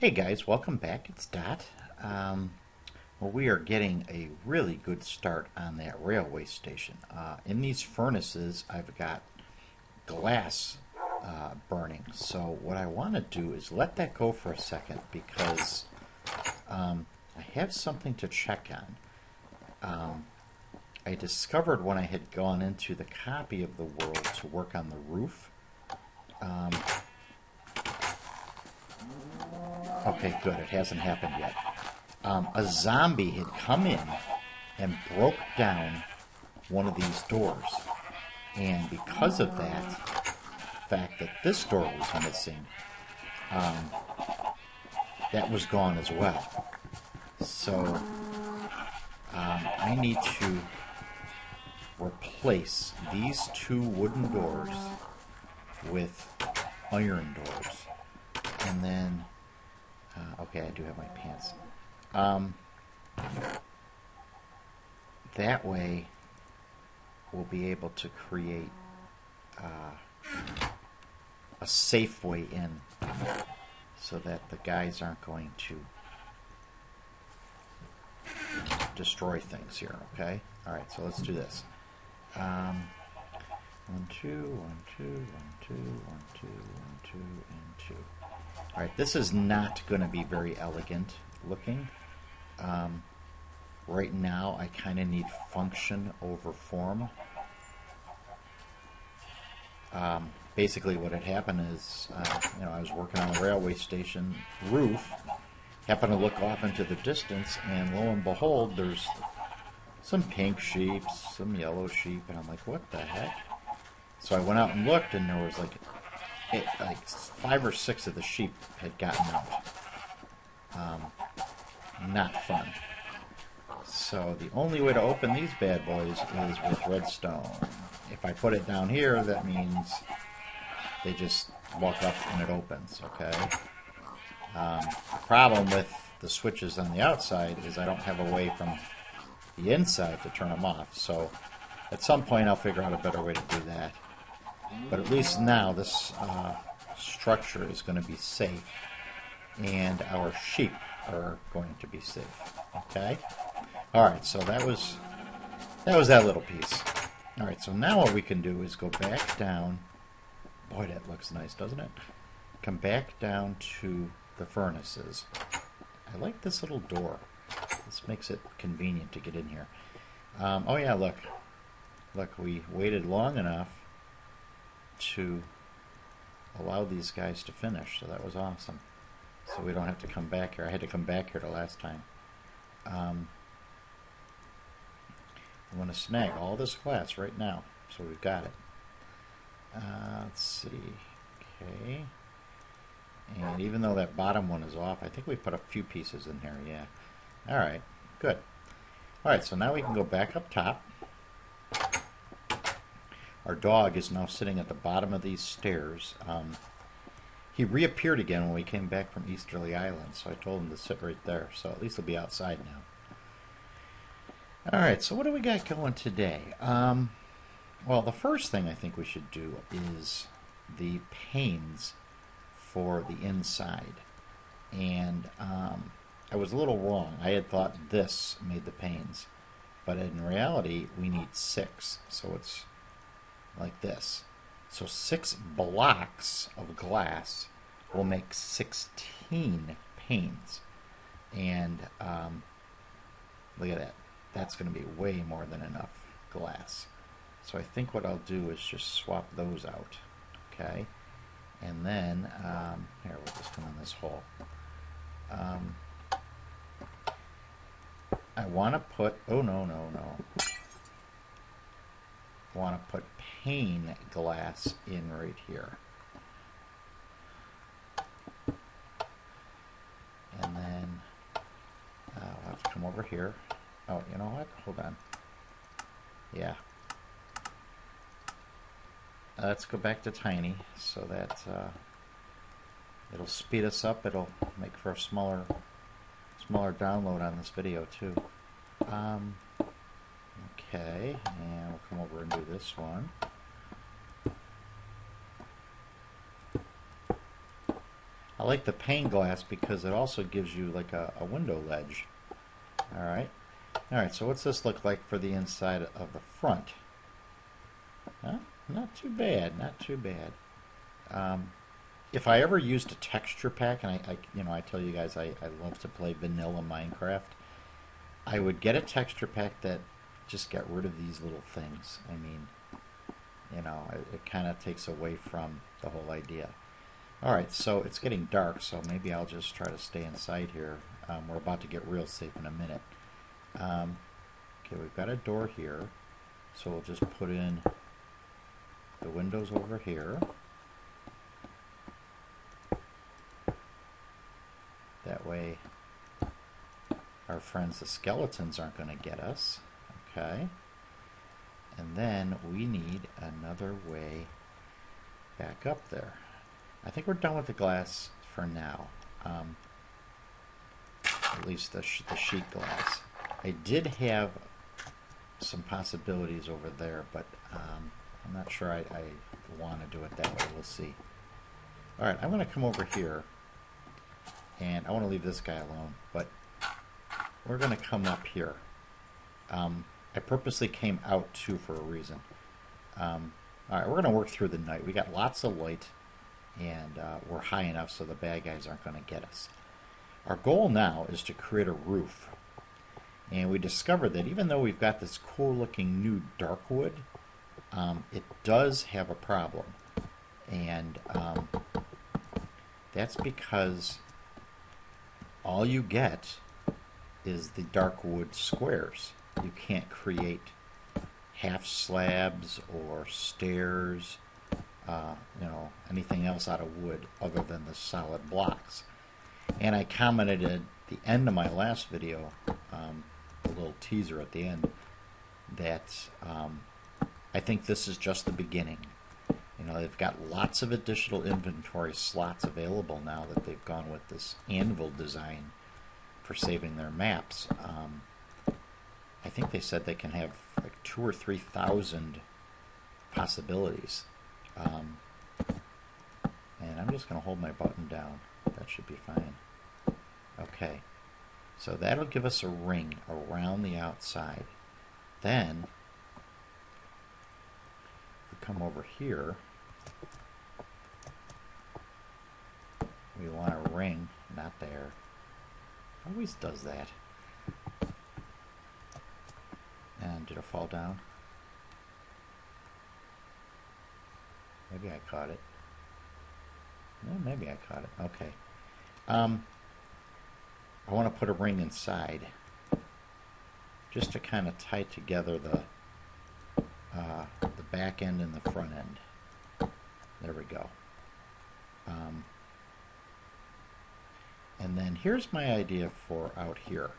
Hey guys, welcome back. It's Dot. Well, we are getting a really good start on that railway station. In these furnaces, I've got glass burning. So what I want to do is let that go for a second because I have something to check on. I discovered when I had gone into the copy of the world to work on the roof. Okay, good. It hasn't happened yet. A zombie had come in and broke down one of these doors. And because of that, the fact that this door was missing, that was gone as well. So I need to replace these two wooden doors with iron doors. And then, okay, I do have my pants. That way, we'll be able to create a safe way in so that the guys aren't going to destroy things here, okay? Alright, so let's do this. 1, 2, 1, 2, 1, 2, 1, 2, 1, 2, and 2. Alright, this is not going to be very elegant looking. Right now, I kind of need function over form. Basically, what had happened is, I was working on a railway station roof, happened to look off into the distance, and lo and behold, there's some pink sheep, some yellow sheep, and I'm like, what the heck? So I went out and looked, and there was like 5 or 6 of the sheep had gotten out. Not fun. So the only way to open these bad boys is with redstone. If I put it down here, that means they just walk up and it opens, okay? The problem with the switches on the outside is I don't have a way from the inside to turn them off. So at some point I'll figure out a better way to do that. But at least now this structure is going to be safe, and our sheep are going to be safe. Okay? Alright, so that was that little piece. Alright, so now what we can do is go back down. Boy, that looks nice, doesn't it? Come back down to the furnaces. I like this little door. This makes it convenient to get in here. Oh yeah, look. Look, we waited long enough to allow these guys to finish, so that was awesome. So we don't have to come back here. I had to come back here the last time. I want to snag all this glass right now, so we've got it. Let's see. Okay. And even though that bottom one is off, I think we put a few pieces in here, yeah. Alright, good. Alright, so now we can go back up top. Our dog is now sitting at the bottom of these stairs. He reappeared again when we came back from Easterly Island, so I told him to sit right there. So at least he'll be outside now. Alright, so what do we got going today? Well, the first thing I think we should do is the panes for the inside. And I was a little wrong. I had thought this made the panes. But in reality, we need 6. So it's like this. So 6 blocks of glass will make 16 panes. And look at that. That's going to be way more than enough glass. So I think what I'll do is just swap those out. Okay. And then, here, we'll just come in this hole. I want to put, oh no. I want to put pane glass in right here. And then I'll have to come over here. Oh, you know what? Hold on. Yeah. Let's go back to tiny so that it'll speed us up. It'll make for a smaller download on this video too. Okay, and we'll come over and do this one. I like the pane glass because it also gives you like a window ledge. Alright. Alright, so what's this look like for the inside of the front? Huh? Not too bad, not too bad. If I ever used a texture pack, and I tell you guys I love to play vanilla Minecraft, I would get a texture pack that just got rid of these little things. I mean, it kind of takes away from the whole idea. Alright, so it's getting dark, so maybe I'll just try to stay inside here. We're about to get real safe in a minute. Okay, we've got a door here, so we'll just put in the windows over here. That way our friends the skeletons aren't going to get us. Okay. And then we need another way back up there. I think we're done with the glass for now. At least the sheet glass. I did have some possibilities over there, but I'm not sure I want to do it that way. We'll see. Alright, I'm going to come over here, and I want to leave this guy alone, but we're going to come up here. I purposely came out too for a reason. Alright, we're going to work through the night. We got lots of light, and we're high enough so the bad guys aren't going to get us. Our goal now is to create a roof. And we discovered that even though we've got this cool looking new dark wood, it does have a problem. And that's because all you get is the dark wood squares. You can't create half slabs or stairs, anything else out of wood other than the solid blocks. And I commented at the end of my last video, a little teaser at the end, that I think this is just the beginning. They've got lots of additional inventory slots available now that they've gone with this anvil design for saving their maps. I think they said they can have like 2,000 or 3,000 possibilities. And I'm just going to hold my button down. That should be fine. Okay. So that'll give us a ring around the outside. Then, if we come over here, we want a ring, not there. Always does that. And did it fall down? Maybe I caught it. No, maybe I caught it. Okay. I want to put a ring inside just to kind of tie together the back end and the front end. There we go. And then here's my idea for out here.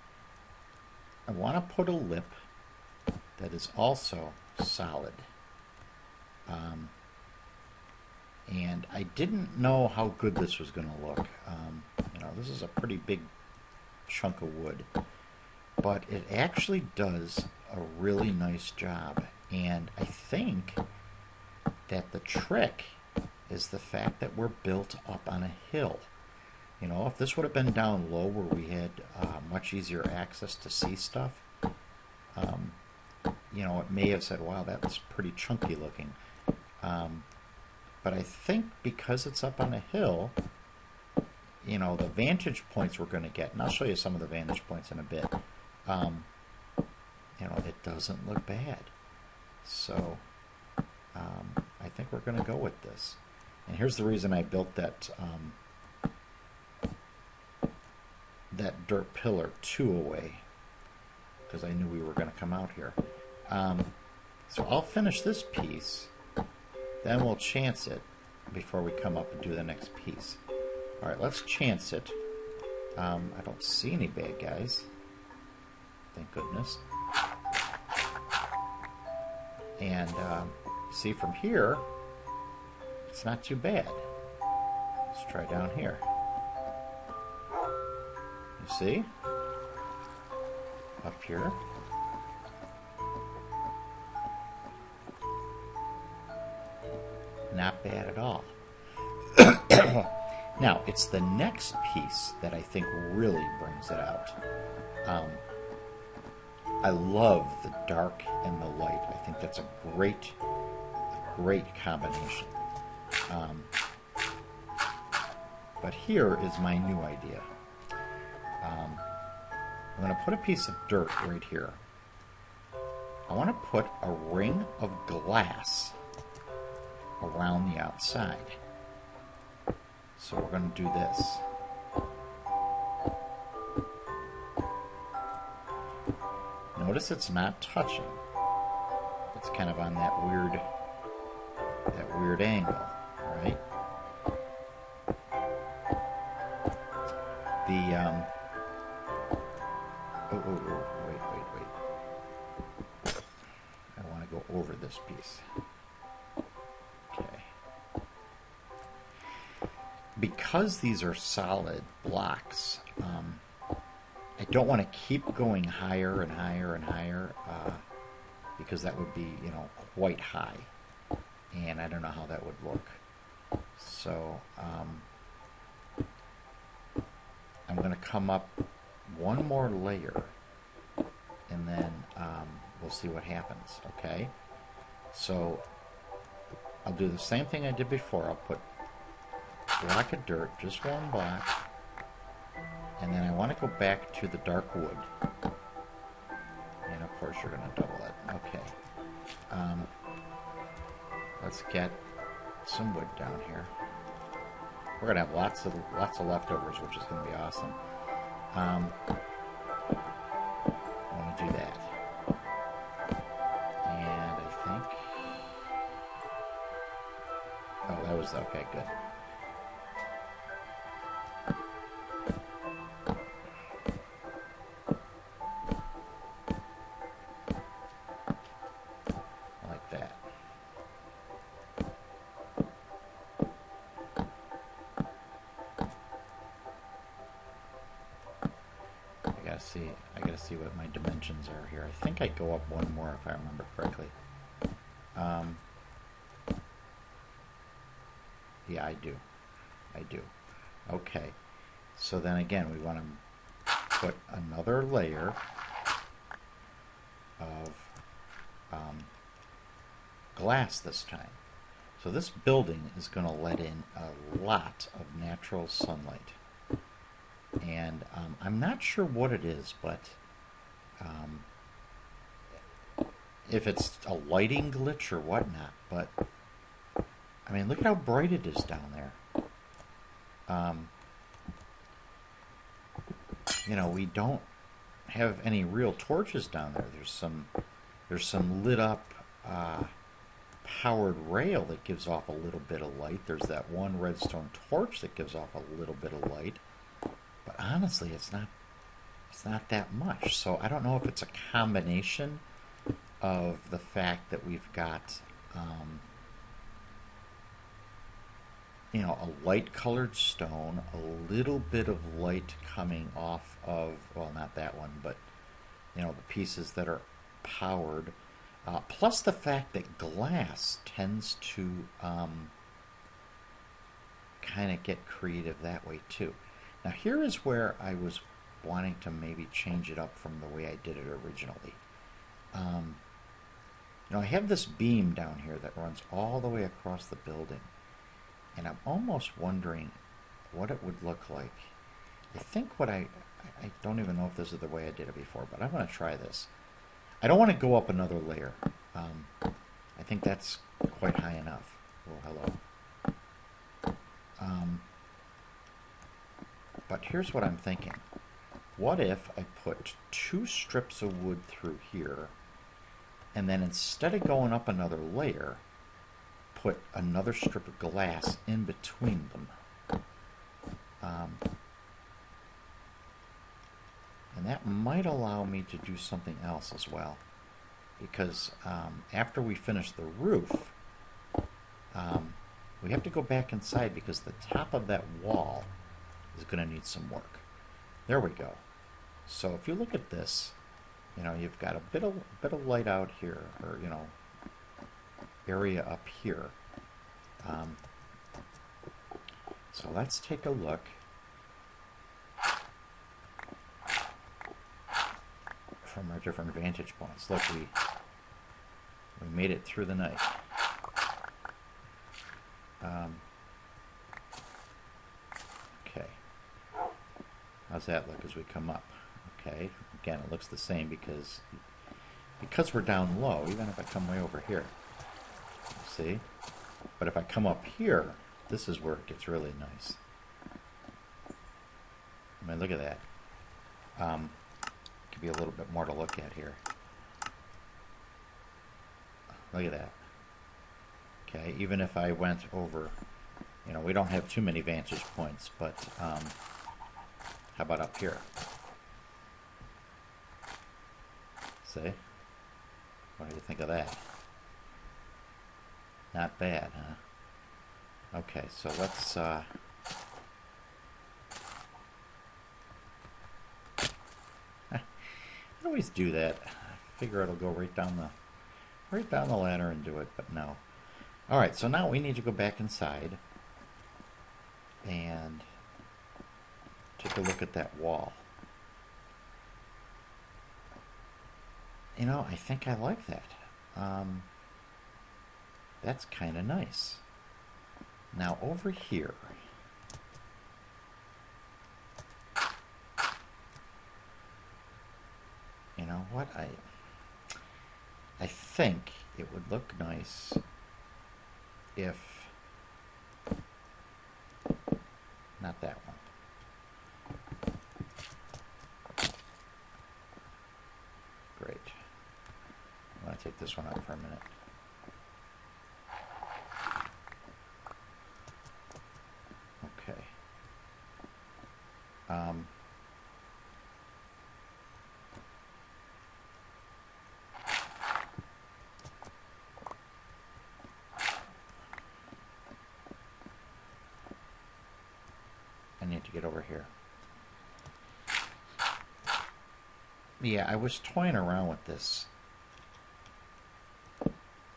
I want to put a lip that is also solid. And I didn't know how good this was going to look. This is a pretty big chunk of wood, but it actually does a really nice job. And I think that the trick is the fact that we're built up on a hill. If this would have been down low where we had much easier access to see stuff, it may have said, wow, that's pretty chunky looking. But I think because it's up on a hill, the vantage points we're going to get, and I'll show you some of the vantage points in a bit, it doesn't look bad. So I think we're going to go with this. And here's the reason I built that dirt pillar 2 away, because I knew we were going to come out here. So I'll finish this piece, then we'll chance it before we come up and do the next piece. Alright, let's chance it. I don't see any bad guys. Thank goodness. And see, from here, it's not too bad. Let's try down here. You see? Up here. Not bad at all. Now, it's the next piece that I think really brings it out. Um, I love the dark and the light. I think that's a great combination. Um, but here is my new idea. I'm going to put a piece of dirt right here. I want to put a ring of glass around the outside. So we're going to do this. Notice it's not touching. It's kind of on that weird angle, right? Wait. I want to go over this piece. Okay. Because these are solid blocks, I don't want to keep going higher and higher and higher, because that would be, quite high, and I don't know how that would look. So I'm going to come up one more layer, and then we'll see what happens. Okay, so I'll do the same thing I did before. I'll put a block of dirt, just one block. And then I want to go back to the dark wood. And of course you're going to double it. Okay. Let's get some wood down here. We're going to have lots of leftovers, which is going to be awesome. I want to do that. And I think... Oh, that was... Okay, good. I gotta see what my dimensions are here. I think I go up one more if I remember correctly. Yeah, I do. Okay. So then again, we want to put another layer of glass this time. So this building is going to let in a lot of natural sunlight. And I'm not sure what it is, but if it's a lighting glitch or whatnot, but I mean, look at how bright it is down there. We don't have any real torches down there. There's some lit up powered rail that gives off a little bit of light. There's that one redstone torch that gives off a little bit of light. But honestly, it's not that much. So I don't know if it's a combination of the fact that we've got, a light-colored stone, a little bit of light coming off of, well, not that one, but, the pieces that are powered, plus the fact that glass tends to kind of get creative that way, too. Now here is where I was wanting to maybe change it up from the way I did it originally. I have this beam down here that runs all the way across the building, and I'm almost wondering what it would look like. I think I don't even know if this is the way I did it before, but I'm going to try this. I don't want to go up another layer. I think that's quite high enough. Oh, hello. But here's what I'm thinking. What if I put 2 strips of wood through here, and then instead of going up another layer, put another strip of glass in between them? And that might allow me to do something else as well. Because after we finish the roof, we have to go back inside because the top of that wall is going to need some work. There we go. So if you look at this, you've got a bit of light out here, or area up here. So So let's take a look from our different vantage points. Look, we made it through the night. Okay. How's that look as we come up? Okay. Again, it looks the same because we're down low, even if I come way over here. See? But if I come up here, this is where it gets really nice. I mean, look at that. Could be a little bit more to look at here. Look at that. Okay, even if I went over, you know, we don't have too many vantage points, but how about up here? See? What do you think of that? Not bad, huh? Okay, so let's I always do that. I figure it'll go right down the ladder and do it, but no. Alright, so now we need to go back inside and take a look at that wall. You know, I think I like that. That's kind of nice. Now over here, you know what, I think it would look nice if, not that one. Great. I'm going to take this one out for a minute. Okay. I need to get over here. Yeah, I was toying around with this,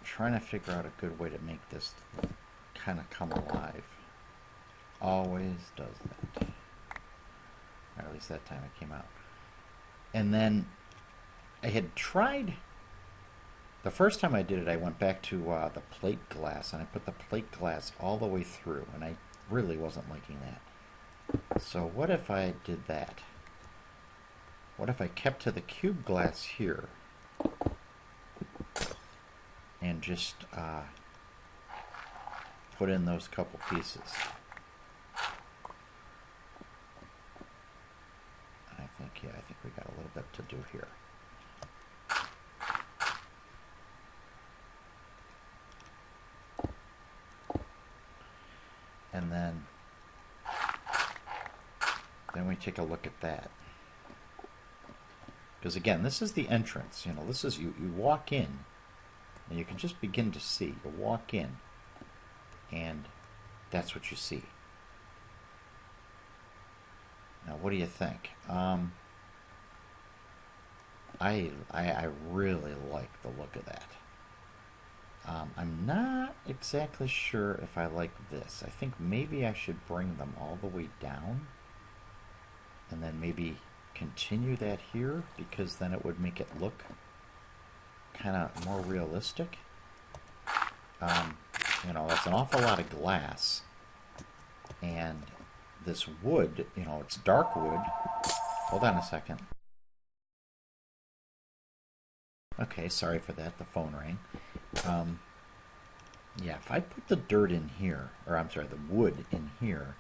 trying to figure out a good way to make this kind of come alive. Always does that. Or at least that time it came out. And then I had tried, the first time I did it, I went back to the plate glass, and I put the plate glass all the way through, and I really wasn't liking that. So what if I did that? What if I kept to the cube glass here and just put in those couple pieces? I think we got a little bit to do here. And then we take a look at that. Because again, this is the entrance. You know, this is, you walk in, and you can just begin to see. You walk in, and that's what you see. Now, what do you think? I really like the look of that. I'm not exactly sure if I like this. I think maybe I should bring them all the way down and then maybe continue that here, because then it would make it look kind of more realistic. You know, that's an awful lot of glass, and this wood, you know, it's dark wood. Hold on a second. Okay, sorry for that, the phone rang. Yeah, if I put the dirt in here, or I'm sorry, the wood in here,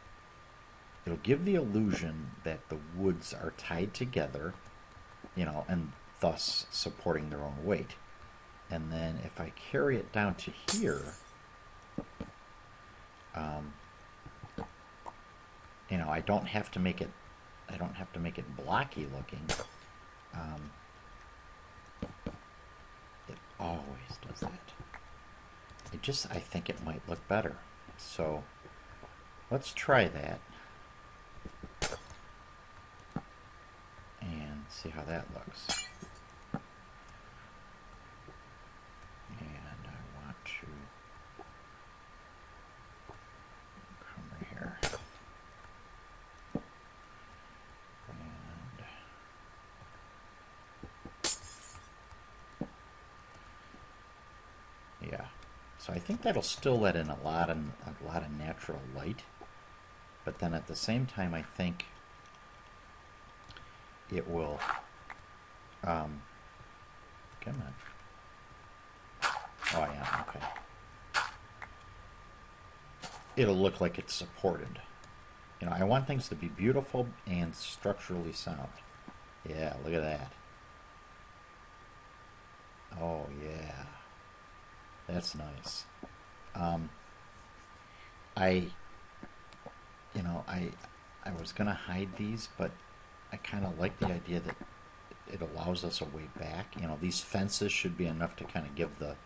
it'll give the illusion that the woods are tied together, you know, and thus supporting their own weight. And then if I carry it down to here, you know, I don't have to make it blocky looking. It always does that. I think it might look better. So let's try that and see how that looks. And I want to come right here. So I think that'll still let in a lot of natural light, but then at the same time I think it will come on. Oh yeah, okay. It'll look like it's supported. You know, I want things to be beautiful and structurally sound. Yeah, look at that. Oh yeah, that's nice. I, you know, I was gonna hide these, but I kind of like the idea that it allows us a way back. You know, these fences should be enough to kind of give the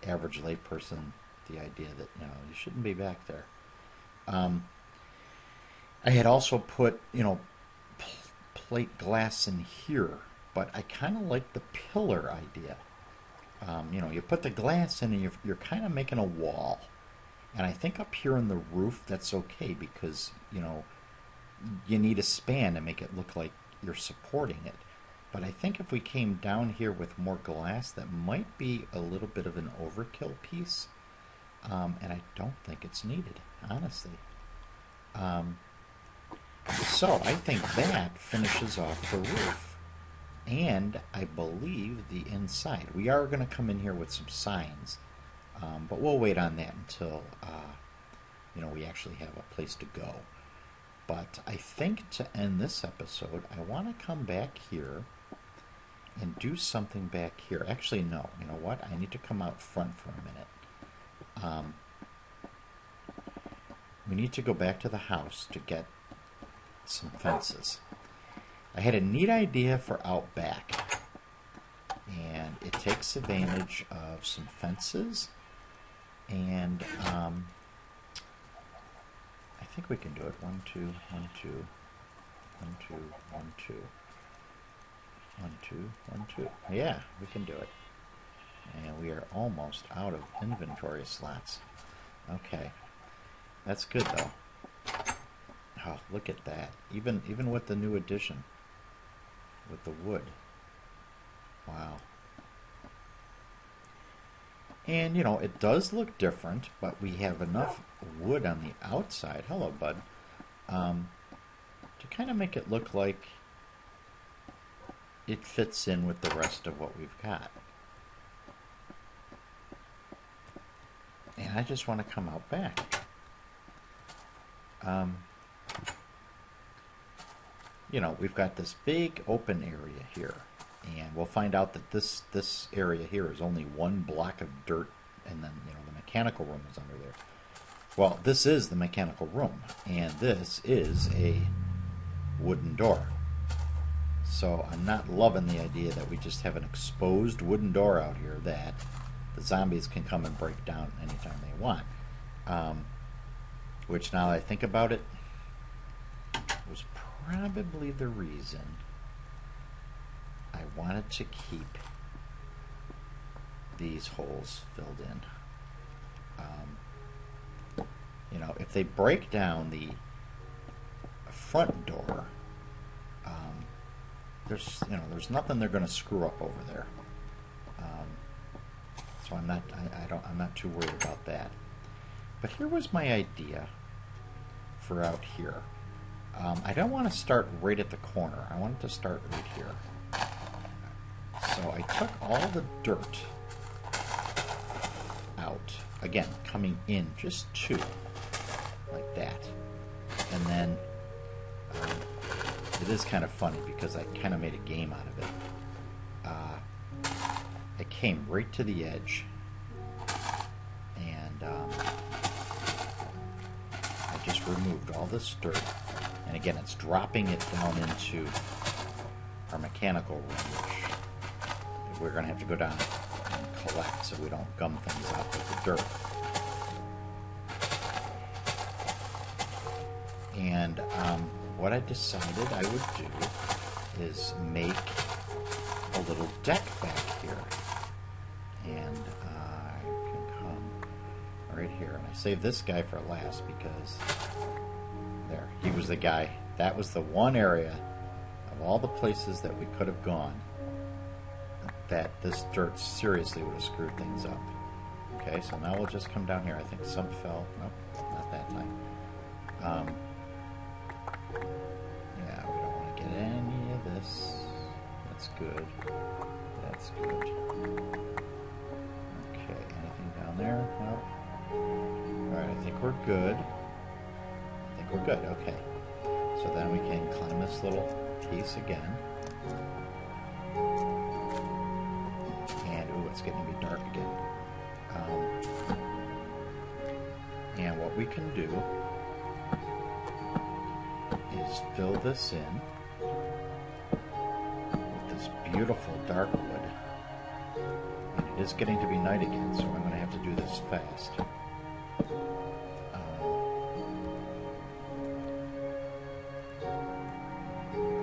average layperson the idea that, you know, you shouldn't be back there. I had also put, you know, plate glass in here, but I kind of like the pillar idea. You know, you put the glass in and you're kind of making a wall. And I think up here on the roof, that's okay because, you know, you need a span to make it look like you're supporting it. But I think if we came down here with more glass, that might be a little bit of an overkill piece. And I don't think it's needed, honestly. So I think that finishes off the roof. And I believe the inside. We are going to come in here with some signs. But we'll wait on that until, you know, we actually have a place to go. But I think to end this episode, I want to come back here and do something back here. Actually, no. You know what? I need to come out front for a minute. We need to go back to the house to get some fences. I had a neat idea for out back. And it takes advantage of some fences. And I think we can do it. 1, 2, 1, 2, 1, 2, 1, 2. 1, 2, 1, 2. Yeah, we can do it. And we are almost out of inventory slots. Okay. That's good though. Oh, look at that. Even with the new addition. With the wood. Wow. And, you know, it does look different, but we have enough wood on the outside, hello bud, to kind of make it look like it fits in with the rest of what we've got. And I just want to come out back. You know, we've got this big open area here. And we'll find out that this area here is only one block of dirt, and then, you know, the mechanical room is under there. Well, this is the mechanical room, and this is a wooden door. So I'm not loving the idea that we just have an exposed wooden door out here that the zombies can come and break down anytime they want. Which, now that I think about it, was probably the reason I wanted to keep these holes filled in. You know, if they break down the front door, there's nothing they're going to screw up over there. So I'm not too worried about that. But here was my idea for out here. I don't want to start right at the corner. I wanted to start right here. So I took all the dirt out. Again, coming in just 2, like that. And then it is kind of funny because I kind of made a game out of it. I came right to the edge, and I just removed all this dirt. And again, it's dropping it down into our mechanical room, which we're going to have to go down and collect so we don't gum things up with the dirt. And what I decided I would do is make a little deck back here. And I can come right here. And I saved this guy for last because there, he was the guy. That was the one area of all the places that we could have gone that this dirt seriously would have screwed things up. Okay, so now we'll just come down here. I think some fell. Nope, not that time. Yeah, we don't want to get any of this. That's good. That's good. Okay, anything down there? No. Alright, I think we're good. I think we're good, okay. So then we can climb this little piece again. And, ooh, it's getting to be dark again. And what we can do is fill this in with this beautiful dark wood. And it is getting to be night again, so I'm going to have to do this fast.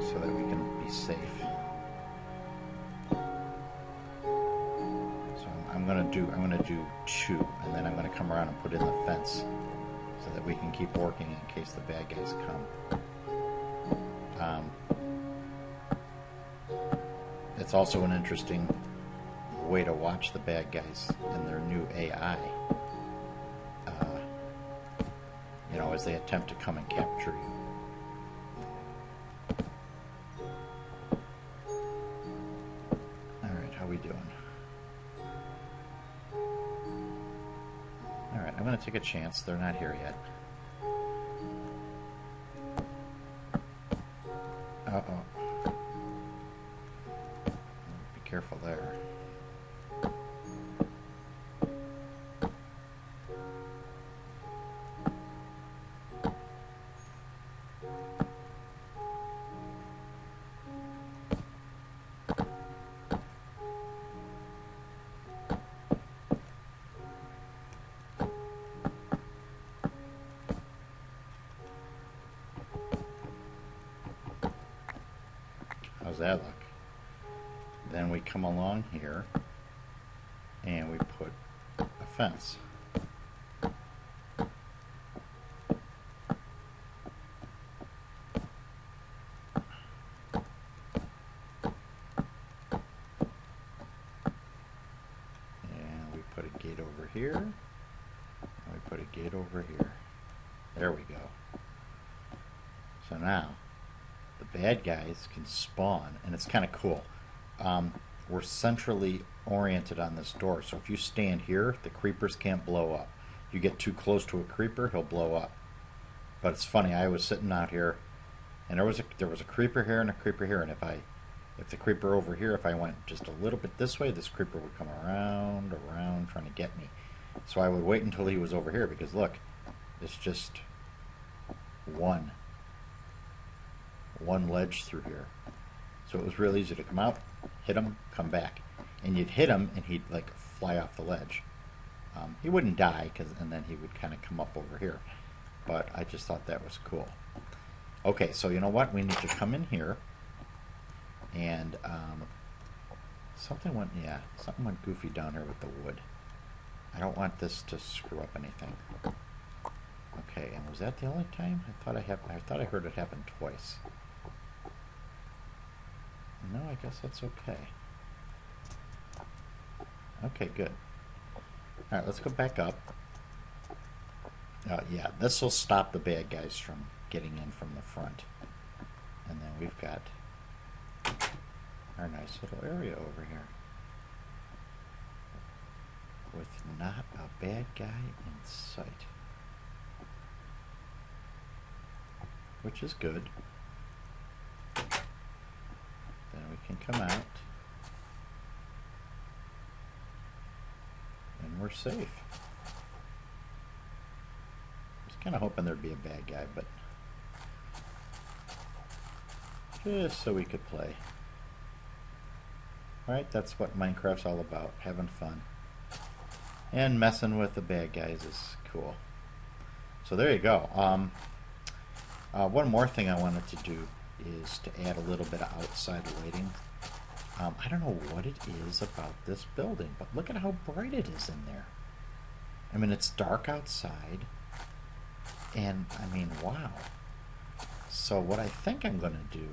So that we can be safe. So I'm going to do 2, and then I'm going to come around and put in the fence so that we can keep working in case the bad guys come. It's also an interesting way to watch the bad guys and their new AI. You know, as they attempt to come and capture you. Alright, how we doing? Alright, I'm going to take a chance. They're not here yet. Uh-oh. Be careful there. How's that look? Then we come along here and we put a fence. And we put a gate over here. And we put a gate over here. There we go. So now the bad guys can spawn, and it's kind of cool. We're centrally oriented on this door, so if you stand here, the creepers can't blow up. You get too close to a creeper, he'll blow up. But it's funny, I was sitting out here, and there was a creeper here and a creeper here, and if the creeper over here, if I went just a little bit this way, this creeper would come around, trying to get me. So I would wait until he was over here, because look, it's just one ledge through here. So it was real easy to come out, hit him, come back. And you'd hit him and he'd like fly off the ledge. He wouldn't die, and then he would kind of come up over here. But I just thought that was cool. Okay, so you know what? We need to come in here. And something went goofy down here with the wood. I don't want this to screw up anything. Okay, and was that the only time? I thought I heard it happen twice. No, I guess that's okay. Okay, good. Alright, let's go back up. Yeah, this will stop the bad guys from getting in from the front. And then we've got our nice little area over here. With not a bad guy in sight. Which is good. Then we can come out. And we're safe. I was kind of hoping there'd be a bad guy, but just so we could play. Alright, that's what Minecraft's all about, having fun. And messing with the bad guys is cool. So there you go. One more thing I wanted to do is to add a little bit of outside lighting. I don't know what it is about this building, but look at how bright it is in there. I mean, it's dark outside, and I mean, wow. So what I think I'm going to do,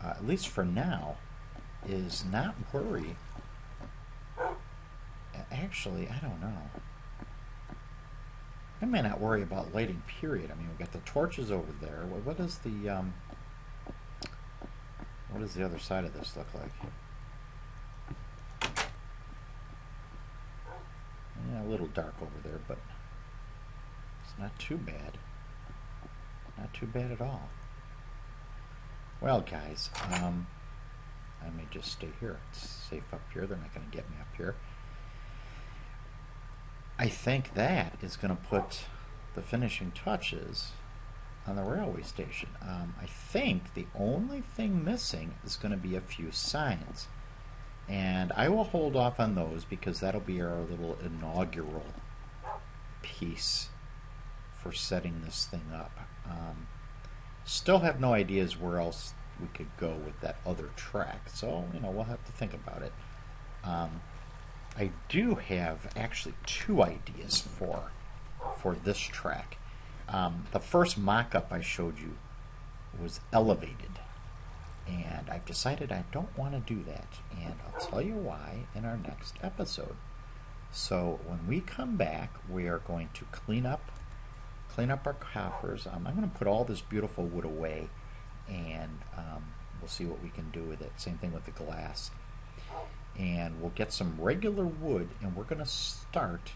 at least for now, is not worry. actually, I don't know. I may not worry about lighting, period. I mean, we've got the torches over there. What does the other side of this look like? Yeah, a little dark over there, but it's not too bad. Not too bad at all. Well, guys, I may just stay here. It's safe up here. They're not going to get me up here. I think that is going to put the finishing touches on the railway station. I think the only thing missing is going to be a few signs. And I will hold off on those because that'll be our little inaugural piece for setting this thing up. Still have no ideas where else we could go with that other track, so we'll have to think about it. I do have actually two ideas for this track. The first mock-up I showed you was elevated, and I've decided I don't want to do that, and I'll tell you why in our next episode. So when we come back, we are going to clean up our coffers. I'm going to put all this beautiful wood away, and we'll see what we can do with it. Same thing with the glass. And we'll get some regular wood, and we're going to start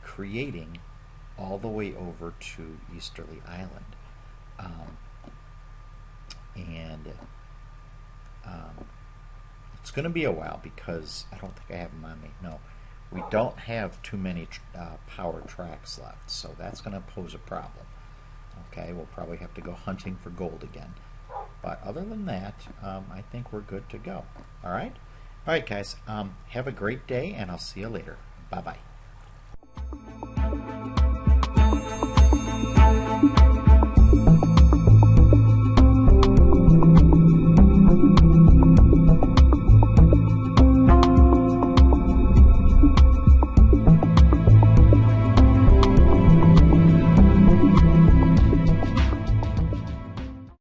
creating all the way over to Easterly Island. It's going to be a while because I don't think I have them on me. No, we don't have too many power tracks left, so that's going to pose a problem. Okay, we'll probably have to go hunting for gold again. But other than that, I think we're good to go. All right? All right, guys, have a great day, and I'll see you later. Bye-bye.